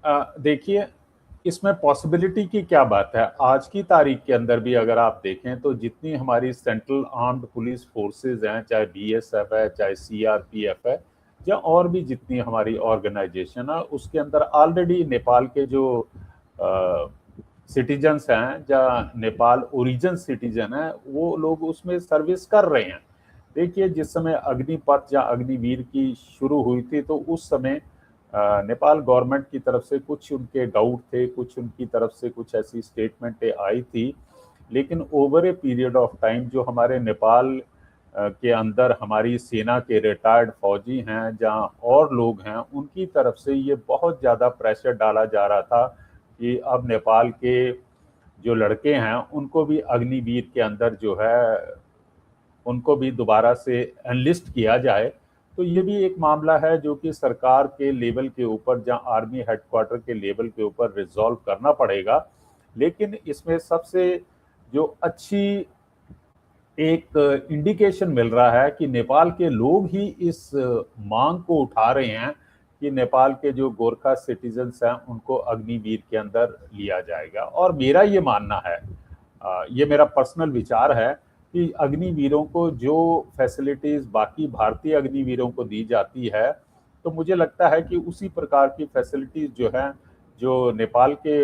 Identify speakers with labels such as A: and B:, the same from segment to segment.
A: देखिए, इसमें पॉसिबिलिटी की क्या बात है। आज की तारीख के अंदर भी अगर आप देखें तो जितनी हमारी सेंट्रल आर्म्ड पुलिस फोर्सेस हैं, चाहे बीएसएफ है, चाहे सीआरपीएफ है, या और भी जितनी हमारी ऑर्गेनाइजेशन है, उसके अंदर ऑलरेडी नेपाल के जो सिटीजन्स हैं या नेपाल ओरिजिन सिटीजन हैं, वो लोग उसमें सर्विस कर रहे हैं। देखिए, जिस समय अग्निपथ या अग्निवीर की शुरू हुई थी तो उस समय नेपाल गवर्नमेंट की तरफ से कुछ उनके डाउट थे, कुछ उनकी तरफ से कुछ ऐसी स्टेटमेंटें आई थी, लेकिन over a period of time जो हमारे नेपाल के अंदर हमारी सेना के रिटायर्ड फौजी हैं जहाँ और लोग हैं, उनकी तरफ से ये बहुत ज़्यादा प्रेशर डाला जा रहा था कि अब नेपाल के जो लड़के हैं उनको भी अग्निवीर के अंदर जो है उनको भी दोबारा से एनलिस्ट किया जाए। तो ये भी एक मामला है जो कि सरकार के लेवल के ऊपर, जहाँ आर्मी हेडक्वार्टर के लेवल के ऊपर रिजॉल्व करना पड़ेगा। लेकिन इसमें सबसे जो अच्छी एक इंडिकेशन मिल रहा है कि नेपाल के लोग ही इस मांग को उठा रहे हैं कि नेपाल के जो गोरखा सिटीजन्स हैं उनको अग्निवीर के अंदर लिया जाएगा। और मेरा ये मानना है, ये मेरा पर्सनल विचार है कि अग्निवीरों को जो फैसिलिटीज बाकी भारतीय अग्निवीरों को दी जाती है, तो मुझे लगता है कि उसी प्रकार की फैसिलिटीज जो है, जो नेपाल के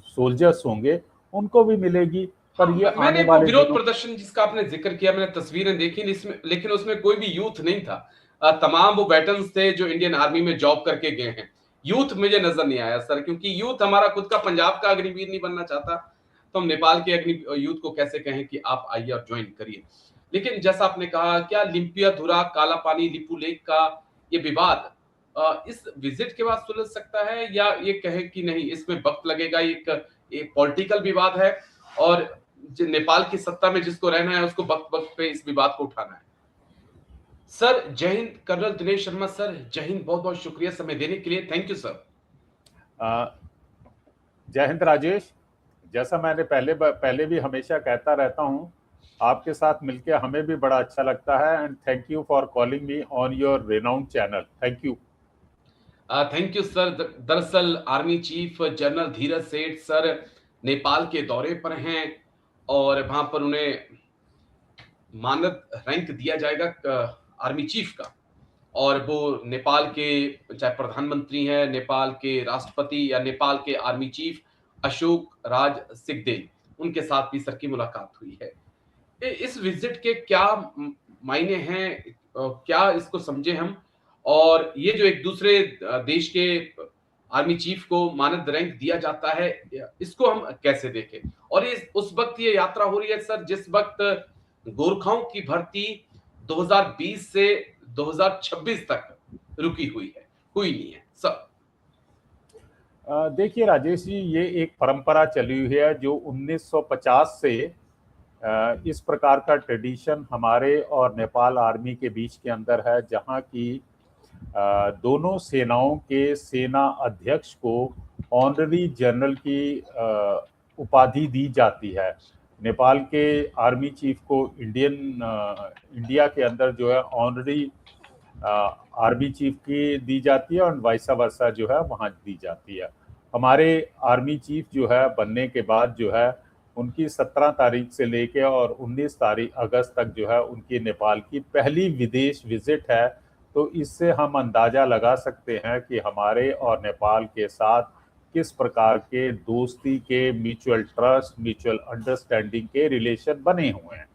A: सोल्जर्स होंगे उनको भी मिलेगी। पर
B: हाँ,
A: ये
B: मैंने
A: आने
B: वो
A: वाले
B: विरोध
A: दिनों
B: प्रदर्शन जिसका आपने जिक्र किया, मैंने तस्वीरें देखी, लेकिन उसमें कोई भी यूथ नहीं था। तमाम वो वेटरन्स थे जो इंडियन आर्मी में जॉब करके गए हैं। यूथ मुझे नजर नहीं आया सर, क्योंकि यूथ हमारा खुद का पंजाब का अग्निवीर नहीं बनना चाहता, तो हम नेपाल के अग्नि यूथ को कैसे कहें कि आप आइए और ज्वाइन करिए। लेकिन जैसा आपने कहा, क्या लिम्पियाधुरा काला पानी लिपू लेक का ये विवाद इस विजिट के बाद सुलझ सकता है, या ये कहे कि नहीं इसमें वक्त लगेगा, एक पॉलिटिकल विवाद है और नेपाल की सत्ता में जिसको रहना है उसको वक्त वक्त पे इस विवाद को उठाना है। सर जय हिंद। कर्नल दिनेश शर्मा सर, जय हिंद। बहुत बहुत शुक्रिया समय देने के लिए। Thank you sir.
A: जय हिंद राजेश। जैसा मैंने पहले भी हमेशा कहता रहता हूँ, आपके साथ मिलकर हमें भी बड़ा अच्छा लगता है। And thank you for calling me on your renowned channel. Thank you.
B: Thank you sir. दरअसल आर्मी चीफ जनरल धीरज सेठ सर नेपाल के दौरे पर हैं और वहां पर उन्हें मानद रैंक दिया जाएगा आर्मी चीफ का। और वो नेपाल के चाहे प्रधानमंत्री हैं, नेपाल के राष्ट्रपति या नेपाल के आर्मी चीफ अशोक राज सिगदेल, उनके साथ भी सर की मुलाकात हुई है। इस विजिट के क्या मायने हैं, क्या इसको समझे हम, और ये जो एक दूसरे देश के आर्मी चीफ को मानद रैंक दिया जाता है, इसको हम कैसे देखें। और इस उस वक्त ये यात्रा हो रही है सर जिस वक्त गोरखाओं की भर्ती 2020 से 2026 तक रुकी हुई नहीं है सर।
A: देखिए राजेश जी, ये एक परंपरा चली हुई है जो 1950 से इस प्रकार का ट्रेडिशन हमारे और नेपाल आर्मी के बीच के अंदर है, जहाँ की दोनों सेनाओं के सेना अध्यक्ष को ऑनररी जनरल की उपाधि दी जाती है। नेपाल के आर्मी चीफ को इंडिया के अंदर जो है ऑनररी आर्मी चीफ की दी जाती है और वाइसा वर्सा जो है वहाँ दी जाती है। हमारे आर्मी चीफ जो है बनने के बाद जो है उनकी 17 तारीख से लेके और 19 तारीख अगस्त तक जो है उनकी नेपाल की पहली विदेश विजिट है। तो इससे हम अंदाजा लगा सकते हैं कि हमारे और नेपाल के साथ किस प्रकार के दोस्ती के, म्यूचुअल ट्रस्ट, म्यूचुअल अंडरस्टैंडिंग के रिलेशन बने हुए हैं।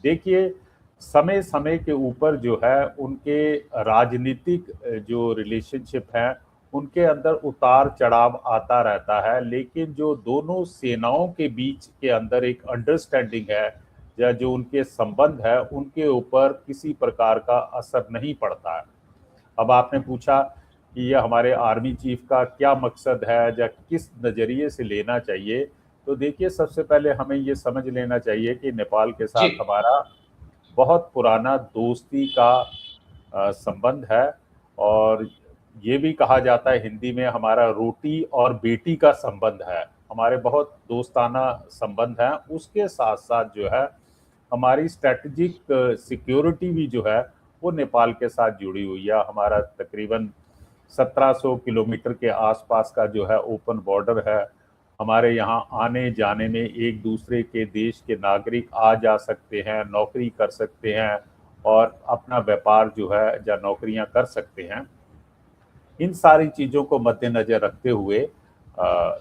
A: देखिए, समय समय के ऊपर जो है उनके राजनीतिक जो रिलेशनशिप है उनके अंदर उतार चढ़ाव आता रहता है, लेकिन जो दोनों सेनाओं के बीच के अंदर एक अंडरस्टैंडिंग है या जो उनके संबंध है, उनके ऊपर किसी प्रकार का असर नहीं पड़ता है। अब आपने पूछा कि यह हमारे आर्मी चीफ का क्या मकसद है या किस नज़रिए से लेना चाहिए, तो देखिए, सबसे पहले हमें ये समझ लेना चाहिए कि नेपाल के
B: जी।
A: साथ हमारा बहुत पुराना दोस्ती का संबंध है। और ये भी कहा जाता है हिंदी में, हमारा रोटी और बेटी का संबंध है। हमारे बहुत दोस्ताना संबंध हैं। उसके साथ साथ जो है हमारी स्ट्रेटजिक सिक्योरिटी भी जो है वो नेपाल के साथ जुड़ी हुई है। हमारा तकरीबन 1700 किलोमीटर के आसपास का जो है ओपन बॉर्डर है। हमारे यहाँ आने जाने में एक दूसरे के देश के नागरिक आ जा सकते हैं, नौकरी कर सकते हैं और अपना व्यापार जो है या नौकरियां कर सकते हैं। इन सारी चीज़ों को मद्देनजर रखते हुए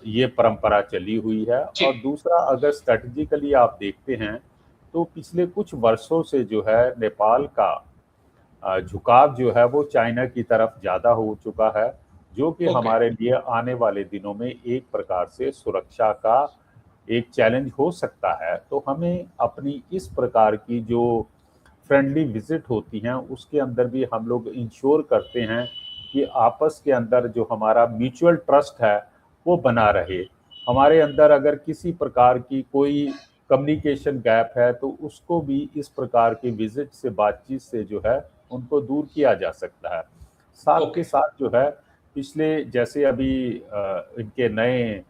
A: ये परंपरा चली हुई है।
B: जी।
A: और दूसरा, अगर स्ट्रेटजिकली आप देखते हैं तो पिछले कुछ वर्षों से जो है नेपाल का झुकाव जो है वो चाइना की तरफ ज़्यादा हो चुका है, जो कि
B: ओके।
A: हमारे लिए आने वाले दिनों में एक प्रकार से सुरक्षा का एक चैलेंज हो सकता है। तो हमें अपनी इस प्रकार की जो फ्रेंडली विजिट होती हैं उसके अंदर भी हम लोग इंश्योर करते हैं कि आपस के अंदर जो हमारा म्यूचुअल ट्रस्ट है वो बना रहे। हमारे अंदर अगर किसी प्रकार की कोई कम्युनिकेशन गैप है तो उसको भी इस प्रकार की विजिट से, बातचीत से जो है उनको दूर किया जा सकता है। साथ के
B: ओके।
A: साथ जो है पिछले, जैसे अभी इनके नए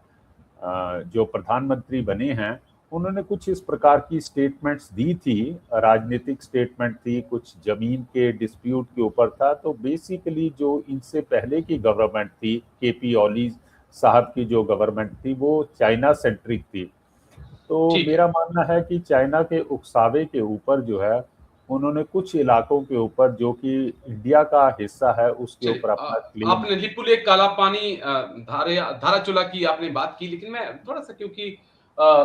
A: जो प्रधानमंत्री बने हैं, उन्होंने कुछ इस प्रकार की स्टेटमेंट्स दी थी, राजनीतिक स्टेटमेंट थी, कुछ जमीन के डिस्प्यूट के ऊपर था। तो बेसिकली जो इनसे पहले की गवर्नमेंट थी, केपी ओली साहब की जो गवर्नमेंट थी, वो चाइना सेंट्रिक थी। तो
B: ठीक है।
A: मेरा मानना है कि चाइना के उकसावे के ऊपर जो है उन्होंने कुछ इलाकों के ऊपर जो कि इंडिया का हिस्सा है उसके
B: चलिए,
A: ऊपर अपना क्लेम।
B: आपने लिपुलेख, काला पानी, धाराचूला की आपने बात की, लेकिन मैं थोड़ा-सा, क्योंकि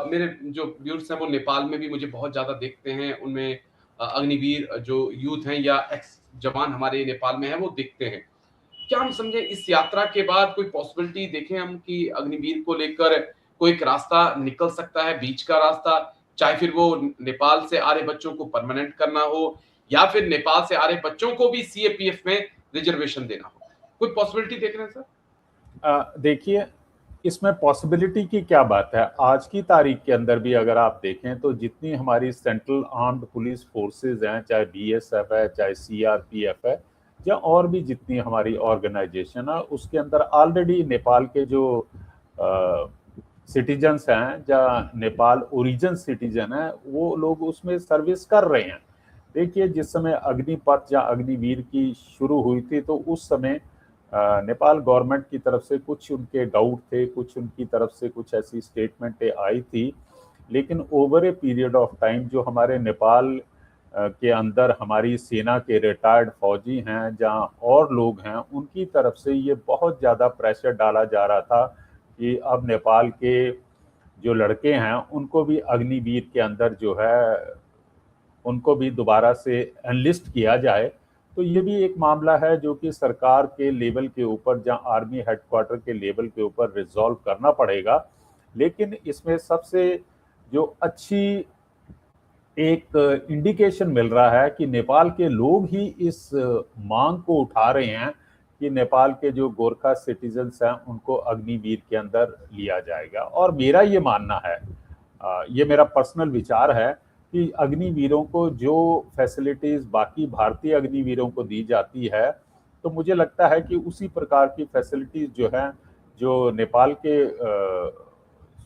B: मेरे जो व्यूअर्स हैं वो नेपाल में भी मुझे बहुत ज़्यादा देखते हैं, उनमें अग्निवीर जो यूथ हैं या एक्स जवान हमारे नेपाल में हैं वो देखते हैं। क्या हम समझे इस यात्रा के बाद कोई पॉसिबिलिटी देखें हम कि अग्निवीर को लेकर कोई एक रास्ता निकल सकता है, बीच का रास्ता, चाहे फिर वो नेपाल से आ रहे बच्चों को परमानेंट करना हो या फिर नेपाल से आ रहे बच्चों को भी सीएपीएफ में रिजर्वेशन देना हो? कोई पॉसिबिलिटी देख रहे हैं सर?
A: देखिए, इसमें पॉसिबिलिटी की क्या बात है। आज की तारीख के अंदर भी अगर आप देखें तो जितनी हमारी सेंट्रल आर्म्ड पुलिस फोर्सेस हैं, चाहे बीएसएफ है, चाहे सीआरपीएफ है, या और भी जितनी हमारी ऑर्गेनाइजेशन है, उसके अंदर ऑलरेडी नेपाल के जो सिटीजन्स हैं या नेपाल ओरिजिन सिटीजन है, वो लोग उसमें सर्विस कर रहे हैं। देखिए, जिस समय अग्निपथ या अग्निवीर की शुरू हुई थी तो उस समय नेपाल गवर्नमेंट की तरफ से कुछ उनके डाउट थे, कुछ उनकी तरफ से कुछ ऐसी स्टेटमेंटें आई थी। लेकिन over a period of time जो हमारे नेपाल के अंदर हमारी सेना के रिटायर्ड फौजी हैं, जहाँ और लोग हैं, उनकी तरफ से ये बहुत ज़्यादा प्रेशर डाला जा रहा था कि अब नेपाल के जो लड़के हैं उनको भी अग्निवीर के अंदर जो है उनको भी दोबारा से एनलिस्ट किया जाए। तो ये भी एक मामला है जो कि सरकार के लेवल के ऊपर, जहाँ आर्मी हेडक्वार्टर के लेवल के ऊपर रिजॉल्व करना पड़ेगा। लेकिन इसमें सबसे जो अच्छी एक इंडिकेशन मिल रहा है कि नेपाल के लोग ही इस मांग को उठा रहे हैं कि नेपाल के जो गोरखा सिटीजन्स हैं उनको अग्निवीर के अंदर लिया जाएगा। और मेरा ये मानना है, ये मेरा पर्सनल विचार है कि अग्निवीरों को जो फैसिलिटीज बाकी भारतीय अग्निवीरों को दी जाती है, तो मुझे लगता है कि उसी प्रकार की फैसिलिटीज जो है जो नेपाल के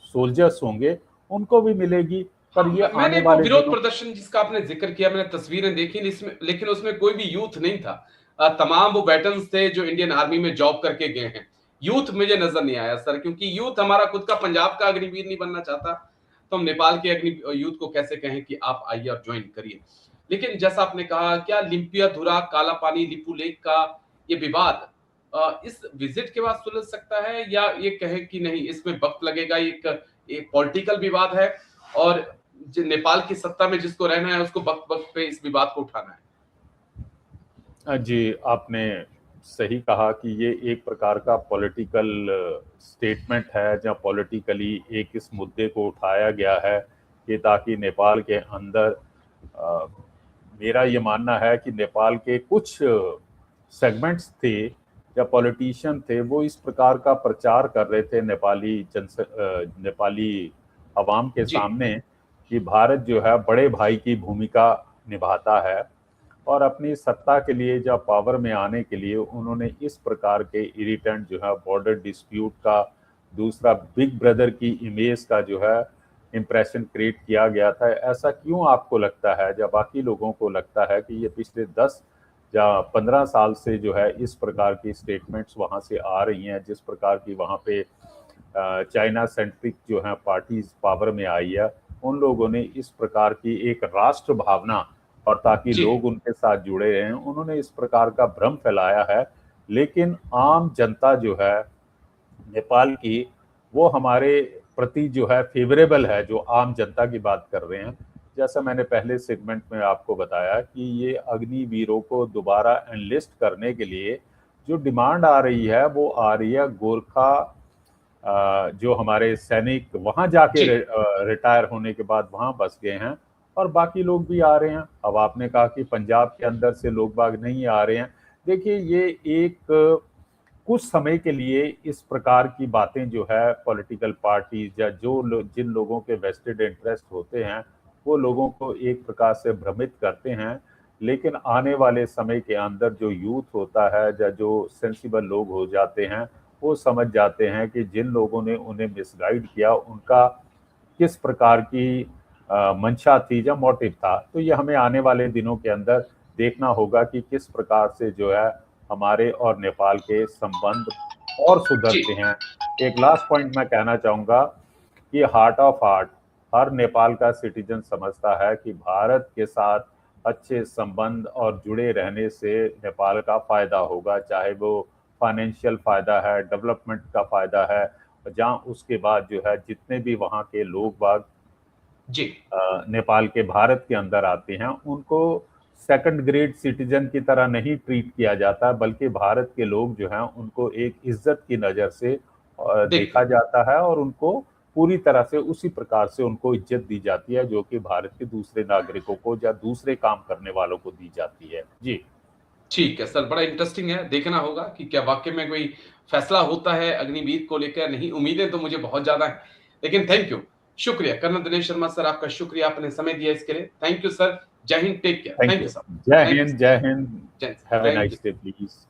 A: सोल्जर्स होंगे उनको भी मिलेगी। पर
B: हाँ,
A: ये
B: मैंने
A: आने
B: वो
A: वाले
B: विरोध
A: दिनों।
B: प्रदर्शन जिसका आपने जिक्र किया, मैंने तस्वीरें देखी, लेकिन उसमें कोई भी यूथ नहीं था। तमाम वो वेटरन्स थे जो इंडियन आर्मी में जॉब करके गए हैं। यूथ मुझे नजर नहीं आया सर, क्योंकि यूथ हमारा खुद का पंजाब का अग्निवीर नहीं बनना चाहता, तो हम नेपाल के अग्नि यूथ को कैसे कहें कि आप आइए और ज्वाइन करिए। लेकिन जैसा आपने कहा, क्या लिम्पियाधुरा, काला पानी, लिपू लेक का ये विवाद इस विजिट के बाद सुलझ सकता है, या ये कहें कि नहीं इसमें वक्त लगेगा, एक पॉलिटिकल विवाद है और नेपाल की सत्ता में जिसको रहना है उसको वक्त वक्त पे इस विवाद को उठाना है?
A: जी, आपने सही कहा कि ये एक प्रकार का पॉलिटिकल स्टेटमेंट है, जहाँ पॉलिटिकली एक इस मुद्दे को उठाया गया है कि ताकि नेपाल के अंदर अ, मेरा ये मानना है कि नेपाल के कुछ सेगमेंट्स थे या पॉलिटिशियन थे, वो इस प्रकार का प्रचार कर रहे थे नेपाली अवाम के
B: जी।
A: सामने कि भारत जो है बड़े भाई की भूमिका निभाता है। और अपनी सत्ता के लिए या पावर में आने के लिए उन्होंने इस प्रकार के इरिटेंट जो है बॉर्डर डिस्प्यूट का, दूसरा बिग ब्रदर की इमेज का जो है इम्प्रेशन क्रिएट किया गया था। ऐसा क्यों आपको लगता है या बाकी लोगों को लगता है कि ये पिछले 10 जहाँ 15 साल से जो है इस प्रकार की स्टेटमेंट्स वहाँ से आ रही हैं, जिस प्रकार की वहाँ पे चाइना सेंट्रिक जो है पार्टीज पावर में आई है, उन लोगों ने इस प्रकार की एक राष्ट्र भावना और ताकि
B: जी
A: लोग उनके साथ जुड़े रहें, उन्होंने इस प्रकार का भ्रम फैलाया है। लेकिन आम जनता जो है नेपाल की, वो हमारे प्रति जो है फेवरेबल है। जो आम जनता की बात कर रहे हैं, जैसा मैंने पहले सेगमेंट में आपको बताया कि ये अग्निवीरों को दोबारा एनलिस्ट करने के लिए जो डिमांड आ रही है, वो आ रही है गोरखा जो हमारे सैनिक वहां जाके
B: जी
A: रिटायर होने के बाद वहां बस गए हैं, और बाकी लोग भी आ रहे हैं। अब आपने कहा कि पंजाब के अंदर से लोग बाग नहीं आ रहे हैं। देखिए, ये एक कुछ समय के लिए इस प्रकार की बातें जो है पॉलिटिकल पार्टीज या जिन लोगों के वेस्टेड इंटरेस्ट होते हैं, वो लोगों को एक प्रकार से भ्रमित करते हैं। लेकिन आने वाले समय के अंदर जो यूथ होता है या जो सेंसिबल लोग हो जाते हैं, वो समझ जाते हैं कि जिन लोगों ने उन्हें मिसगाइड किया, उनका किस प्रकार की मंशा थी या मोटिव था। तो ये हमें आने वाले दिनों के अंदर देखना होगा कि किस प्रकार से जो है हमारे और नेपाल के संबंध और
B: जी
A: सुधरते हैं। एक लास्ट पॉइंट मैं कहना चाहूँगा कि हार्ट ऑफ हार्ट हर नेपाल का सिटीजन समझता है कि भारत के साथ अच्छे संबंध और जुड़े रहने से नेपाल का फायदा होगा, चाहे वो फाइनेंशियल फायदा है, डेवलपमेंट का फायदा है। जहाँ उसके बाद जो है जितने भी वहाँ के लोग बाग
B: जी
A: नेपाल के भारत के अंदर आते हैं, उनको सेकंड ग्रेड सिटीजन की तरह नहीं ट्रीट किया जाता, बल्कि भारत के लोग जो हैं उनको एक इज्जत की नज़र से
B: देखते
A: देखा
B: हैं
A: जाता है, और उनको पूरी तरह से उसी प्रकार से उनको इज्जत दी जाती है जो कि भारत के दूसरे नागरिकों को या दूसरे काम करने वालों को दी जाती है। जी।
B: ठीक है सर, बड़ा इंटरेस्टिंग है, देखना होगा कि क्या वाकई में कोई फैसला होता है अग्निवीर को लेकर। नहीं, उम्मीदें तो मुझे बहुत ज्यादा है, लेकिन थैंक यू, शुक्रिया कर्नल दिनेश शर्मा सर, आपका शुक्रिया, आपने समय दिया इसके लिए। थैंक यू सर, जय Hind, take care,
A: thank
B: thank
A: you.
B: You sir,
A: जय
B: थैंक यू
A: हिंद,
B: सर,
A: जय हिंद।
B: जय
A: have a
B: thank you.
A: Nice day please.